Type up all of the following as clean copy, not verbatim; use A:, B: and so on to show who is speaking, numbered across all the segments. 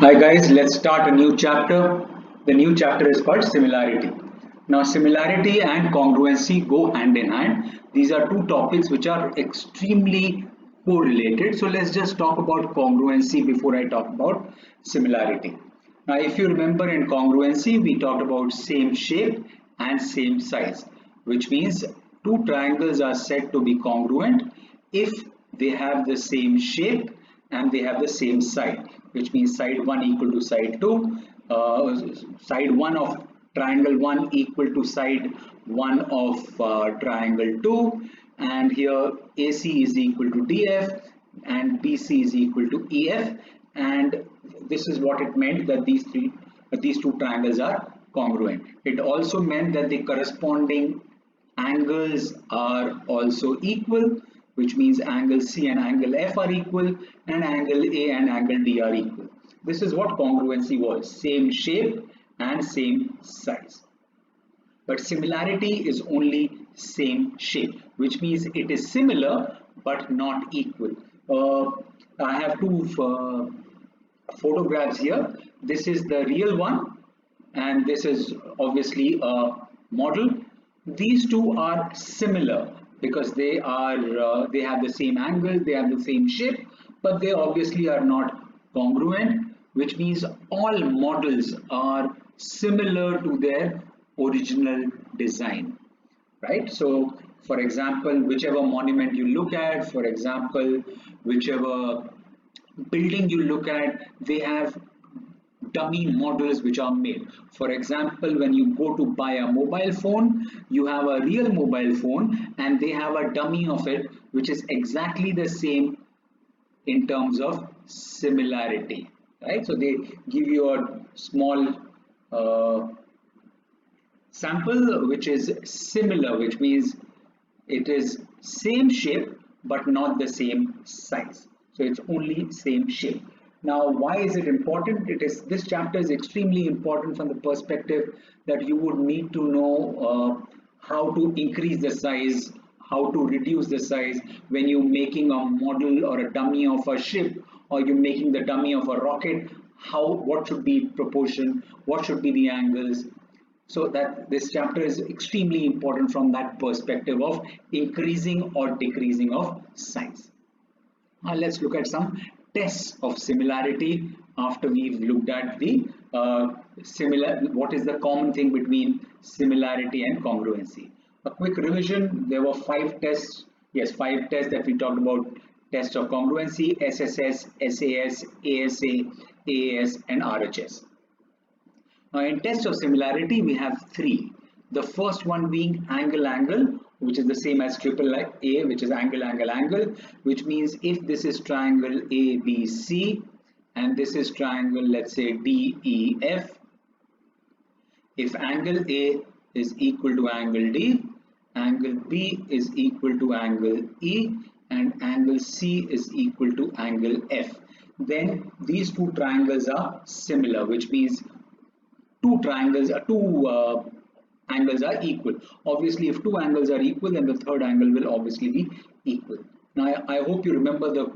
A: Hi guys, let's start a new chapter. The new chapter is called similarity. Now similarity and congruency go hand in hand. These are two topics which are extremely correlated. So let's just talk about congruency before I talk about similarity. Now if you remember, in congruency we talked about same shape and same size, which means two triangles are said to be congruent if they have the same shape and they have the same side, which means side 1 equal to side 2, side 1 of triangle 1 equal to side 1 of triangle 2, and here AC is equal to DF and BC is equal to EF, and this is what it meant, that these two triangles are congruent. It also meant that the corresponding angles are also equal, which means angle C and angle F are equal and angle A and angle D are equal. This is what congruency was: same shape and same size. But similarity is only same shape, which means it is similar but not equal. I have two photographs here. This is the real one and this is obviously a model. These two are similar because they have the same angle, they have the same shape, but they obviously are not congruent, which means all models are similar to their original design, right? So for example, whichever monument you look at, for example, whichever building you look at, they have dummy models which are made. For example, when you go to buy a mobile phone, you have a real mobile phone and they have a dummy of it which is exactly the same in terms of similarity, right? So they give you a small sample which is similar, which means it is same shape but not the same size. So it's only same shape. Now, why is it important? This chapter is extremely important from the perspective that you would need to know how to increase the size, how to reduce the size when you're making a model or a dummy of a ship, or you're making the dummy of a rocket. What should be proportion? What should be the angles? So that this chapter is extremely important from that perspective of increasing or decreasing of size. Now let's look at some tests of similarity after we've looked at the what is the common thing between similarity and congruency. A quick revision: there were 5 tests. Yes, 5 tests that we talked about: test of congruency, SSS, SAS, ASA, AAS, and RHS. Now in test of similarity, we have 3. The first one being angle-angle, which is the same as triple A, which is angle-angle-angle, which means if this is triangle ABC and this is triangle, let's say DEF, if angle A is equal to angle D, angle B is equal to angle E, and angle C is equal to angle F, then these two triangles are similar, which means two angles are equal. Obviously, if two angles are equal, then the third angle will obviously be equal. Now, I hope you remember the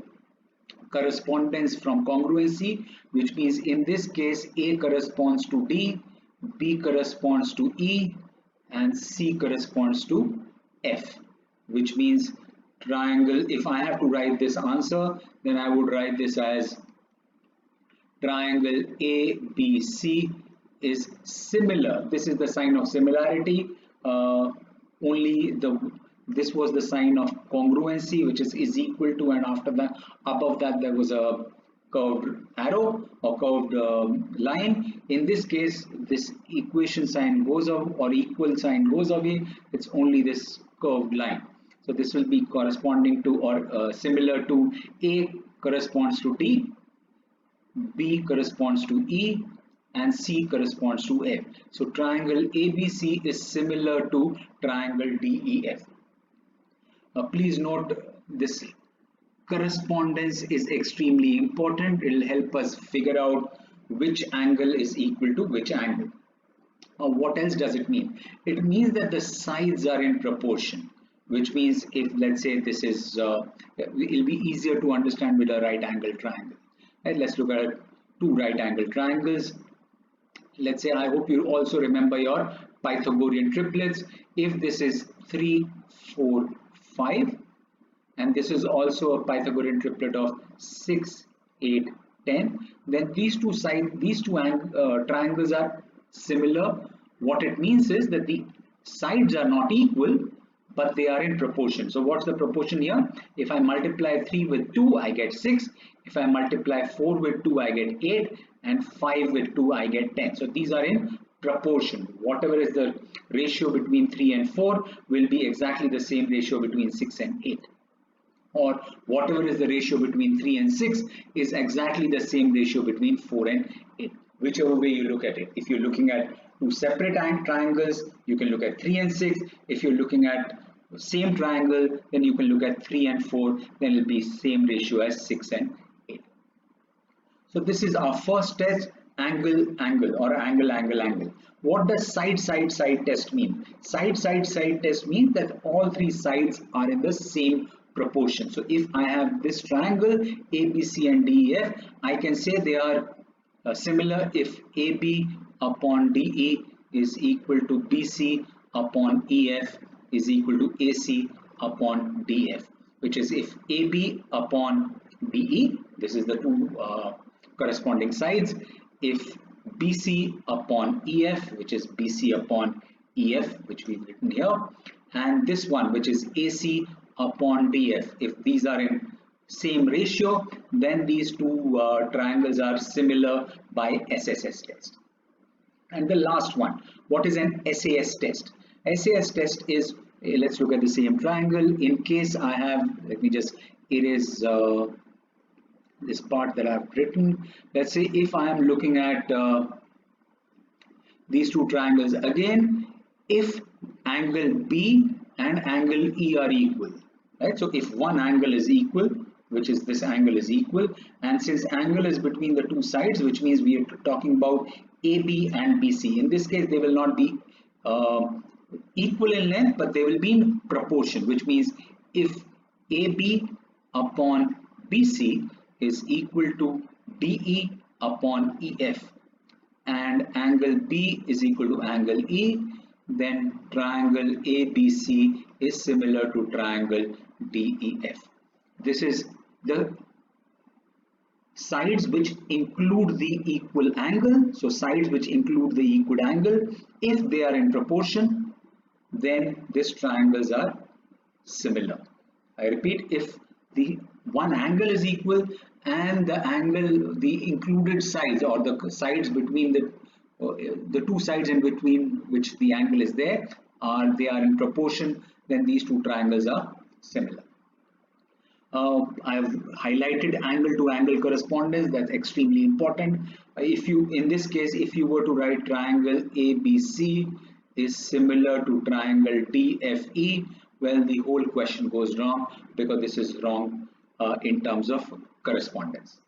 A: correspondence from congruency, which means in this case, A corresponds to D, B corresponds to E, and C corresponds to F, which means triangle. If I have to write this answer, then I would write this as triangle ABC is similar. This is the sign of similarity. This was the sign of congruency, which is equal to, and after that, above that, there was a curved arrow or curved line. In this case, this equation sign goes up or equal sign goes away. It's only this curved line. So this will be corresponding to or similar to A corresponds to D, B corresponds to E, and C corresponds to F. So triangle ABC is similar to triangle DEF. Please note this correspondence is extremely important. It will help us figure out which angle is equal to which angle. What else does it mean? It means that the sides are in proportion, which means if, let's say, this is, it will be easier to understand with a right angle triangle. Right, let's look at two right angle triangles. Let's say, I hope you also remember your Pythagorean triplets. If this is 3, 4, 5, and this is also a Pythagorean triplet of 6, 8, 10, then these two triangles are similar. What it means is that the sides are not equal, but they are in proportion. So what's the proportion here? If I multiply 3 with 2, I get 6. If I multiply 4 with 2, I get 8, and 5 with 2, I get 10. So these are in proportion. Whatever is the ratio between 3 and 4 will be exactly the same ratio between 6 and 8. Or whatever is the ratio between 3 and 6 is exactly the same ratio between 4 and 8, whichever way you look at it. If you're looking at two separate triangles, you can look at 3 and 6. If you're looking at the same triangle, then you can look at 3 and 4, then it will be same ratio as 6 and 8. So this is our first test, angle, angle, or angle, angle, angle. What does side, side, side test mean? Side, side, side test means that all three sides are in the same proportion. So if I have this triangle ABC and DEF, I can say they are similar if AB upon DE is equal to BC upon EF is equal to AC upon DF, which is if AB upon DE, this is the two corresponding sides. If BC upon EF, which is BC upon EF, which we've written here, and this one, which is AC upon DF, if these are in same ratio, then these two triangles are similar by SSS test. And the last one, what is an SAS test? SAS test is, let's look at the same triangle. In case I have, let me just erase this part that I've written. Let's say if I am looking at these two triangles again, if angle B and angle E are equal, right? So if one angle is equal, which is this angle is equal, and since angle is between the two sides, which means we are talking about AB and BC. In this case, they will not be equal in length, but they will be in proportion, which means if AB upon BC is equal to DE upon EF and angle B is equal to angle E, then triangle ABC is similar to triangle DEF. This is the sides which include the equal angle. So sides which include the equal angle, if they are in proportion, then these triangles are similar. I repeat, if the one angle is equal and the angle, the included sides or the sides between the two sides in between which the angle is there, they are in proportion, then these two triangles are similar. I have highlighted angle to angle correspondence. That's extremely important. If you, in this case, if you were to write triangle ABC is similar to triangle DFE, well, the whole question goes wrong because this is wrong in terms of correspondence.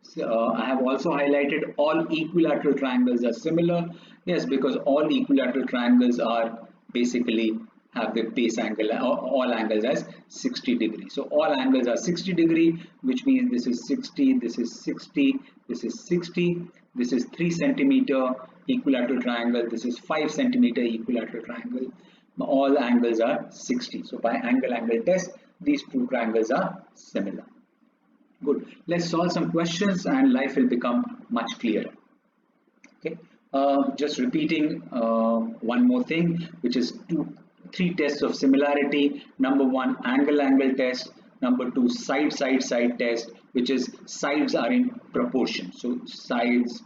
A: So, I have also highlighted all equilateral triangles are similar. Yes, because all equilateral triangles are basically have the base angle, all angles as 60 degrees. So all angles are 60 degree, which means this is 60, this is 60, this is 60, this is 3 centimeter equilateral triangle, this is 5 centimeter equilateral triangle. All angles are 60. So by angle test, these two triangles are similar. Good. Let's solve some questions and life will become much clearer. Okay. Just repeating one more thing, which is three tests of similarity. Number one, angle test. Number two, side test, which is sides are in proportion. So sides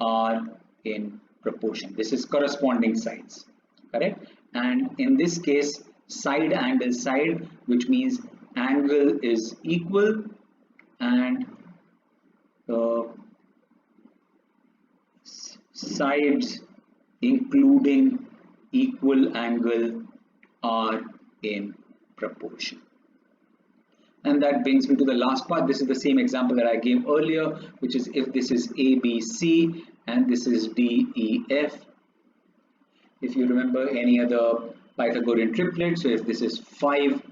A: are in proportion. This is corresponding sides, correct? And in this case, side angle side, which means angle is equal and sides including equal angle are in proportion. And that brings me to the last part. This is the same example that I gave earlier, which is if this is ABC and this is DEF. If you remember any other Pythagorean triplet, so if this is 5,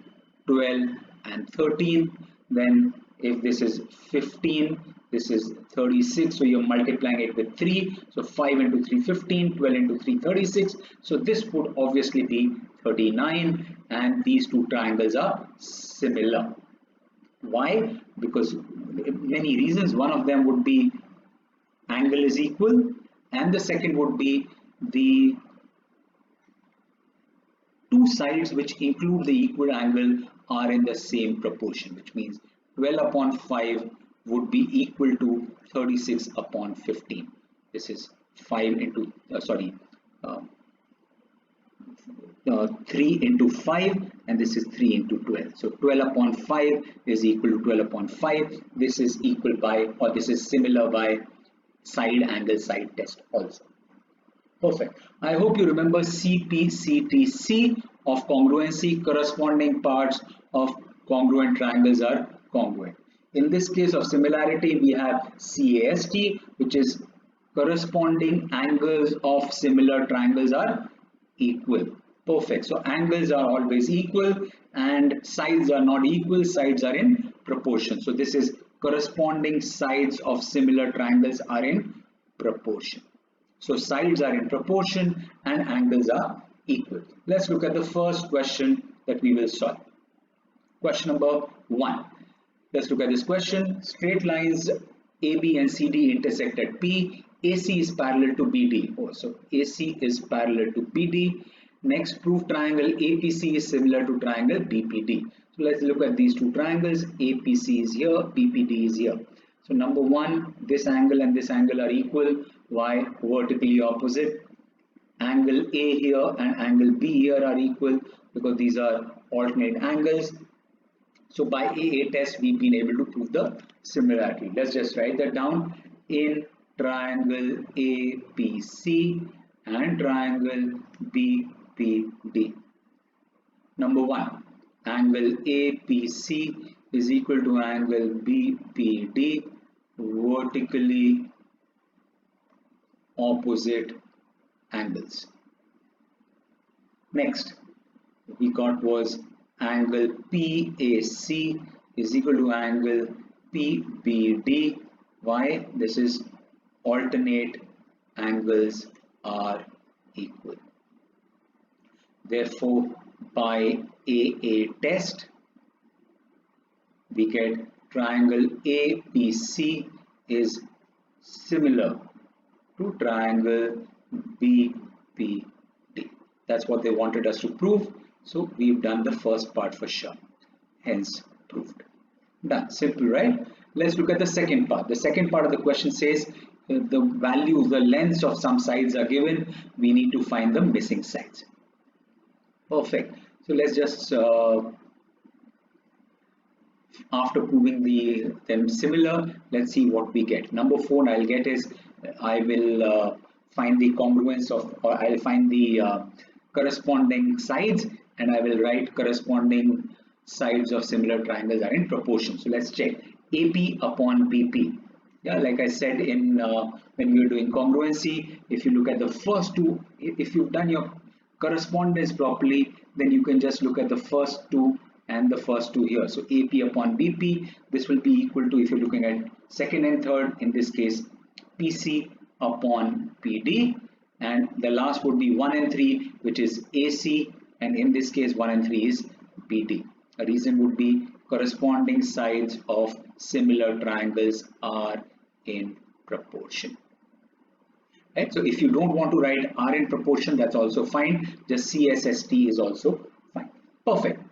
A: 12 and 13, then if this is 15 This is 36, so you're multiplying it with 3. So 5 into 3, 15, 12 into 3, 36. So this would obviously be 39, and these two triangles are similar. Why? Because many reasons. One of them would be angle is equal, and the second would be the two sides which include the equal angle are in the same proportion, which means 12 upon 5 would be equal to 36 upon 15. This is 5 into uh, 3 into 5, and this is 3 into 12. So 12 upon 5 is equal to 12 upon 5. This is equal by, or this is similar by side angle side test also. Perfect. I hope you remember CPCTC of congruency. Corresponding parts of congruent triangles are congruent. In this case of similarity, we have CAST, which is corresponding angles of similar triangles are equal. Perfect. So angles are always equal and sides are not equal. Sides are in proportion. So this is corresponding sides of similar triangles are in proportion. So sides are in proportion and angles are equal. Let's look at the first question that we will solve. Question number 1. Let's look at this question. Straight lines AB and CD intersect at P. AC is parallel to BD. Oh, so AC is parallel to BD. Next, prove triangle APC is similar to triangle BPD. So let's look at these two triangles. APC is here, BPD is here. So number 1, this angle and this angle are equal. Why? Vertically opposite. Angle A here and angle B here are equal because these are alternate angles. So by AA test, we've been able to prove the similarity. Let's just write that down. In triangle APC and triangle BPD. Number 1, angle APC is equal to angle BPD, vertically opposite angles. Next, we got was angle PAC is equal to angle PBD. Why? This is alternate angles are equal. Therefore, by AA test, we get triangle APC is similar to triangle BPD. That's what they wanted us to prove. So we've done the first part for sure. Hence proved. Done. Simple, right? Let's look at the second part. The second part of the question says the values, the lengths of some sides are given. We need to find the missing sides. Perfect. So let's just after proving them similar, let's see what we get. Number 4 I'll get is I will find the congruence of, or I'll find the corresponding sides, and I will write corresponding sides of similar triangles are in proportion. So let's check AP upon BP. Yeah, like I said in when we were doing congruency, if you look at the first two, if you've done your correspondence properly, then you can just look at the first two and the first two here. So AP upon BP, this will be equal to, if you're looking at second and third, in this case PC upon PD, and the last would be 1 and 3, which is AC, and in this case 1 and 3 is BD. A reason would be corresponding sides of similar triangles are in proportion. Right? So if you don't want to write R in proportion, that's also fine. Just CSST is also fine. Perfect.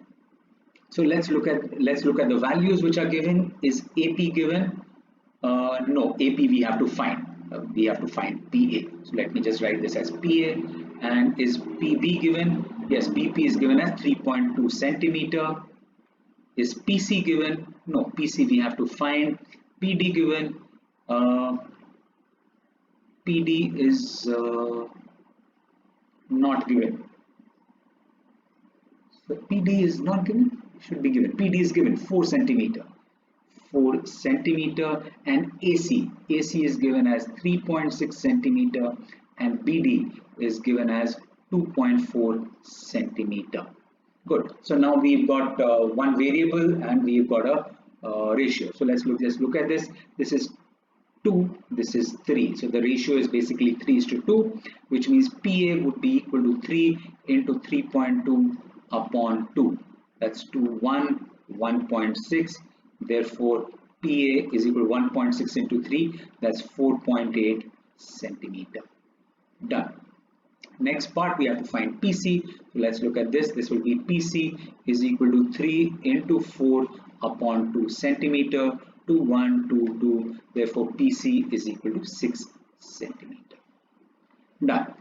A: So let's look at the values which are given. Is AP given? No, AP we have to find. We have to find PA. So let me just write this as PA. And is PB given? Yes, BP is given as 3.2 centimeter. Is PC given? No, PC we have to find. PD given? PD is not given. So PD is not given, should be given. PD is given 4 centimeter. 4 centimeter, and AC is given as 3.6 centimeter, and BD is given as 2.4 centimeter. Good. So now we've got one variable and we've got a ratio. So let's look at this. This is 2, this is 3. So the ratio is basically 3:2, which means PA would be equal to 3 into 3.2 upon 2. That's 1.6. Therefore, PA is equal to 1.6 into 3. That's 4.8 centimeter. Done. Next part, we have to find PC. So let's look at this. This will be PC is equal to 3 into 4 upon 2 centimeter, 2, 2. Therefore, PC is equal to 6 centimeter. Done.